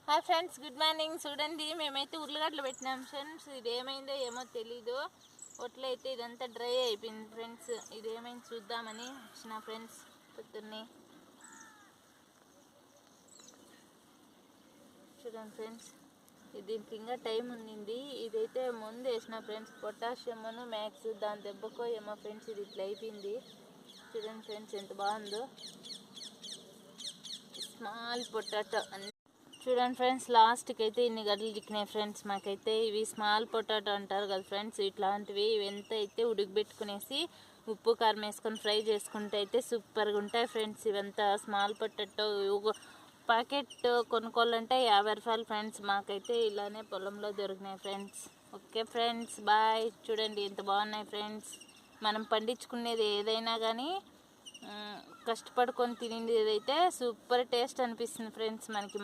Hi friends, good morning. చూడండి, మేమైతే ఉర్లగడ్డలు పెట్టినాం ఫ్రెండ్స్. ఇది ఏమైందో ఏమో తెలీదు. ఒట్లు అయితే ఇదంతా డ్రై అయిపోయింది ఫ్రెండ్స్. ఇది ఏమైంది చూద్దామని వచ్చిన ఫ్రెండ్స్. పొద్దున్నే చూడండి ఫ్రెండ్స్, దీనికి ఇంకా టైం ఉండింది. ఇదైతే ముందు వేసిన ఫ్రెండ్స్, పొటాషియమ్ను మ్యాక్స్. దాని దెబ్బకో ఏమో ఫ్రెండ్స్ ఇది ఇట్లా అయిపోయింది. చూడండి ఫ్రెండ్స్ ఎంత బాగుందో. స్మాల్ పొటాటో చూడండి ఫ్రెండ్స్, లాస్ట్కి అయితే ఇన్ని గడ్డలు చిక్కినాయి ఫ్రెండ్స్. మాకైతే ఇవి స్మాల్ పొటాటో అంటారు కదా ఫ్రెండ్స్. ఇట్లాంటివి ఎంత అయితే ఉడికిపెట్టుకునేసి ఉప్పు కారం వేసుకొని ఫ్రై చేసుకుంటే అయితే సూపర్గా ఉంటాయి ఫ్రెండ్స్. ఇవంతా స్మాల్ పొటాటో ప్యాకెట్ కొనుక్కోవాలంటే 50 రూపాయలు ఫ్రెండ్స్. మాకైతే ఇలానే పొలంలో దొరికినాయి ఫ్రెండ్స్. Okay friends, bye. చూడండి ఎంత బాగున్నాయి ఫ్రెండ్స్. మనం పండించుకునేది ఏదైనా కానీ కష్టపడుకొని తినేది ఏదైతే సూపర్ టేస్ట్ అనిపిస్తుంది ఫ్రెండ్స్ మనకి.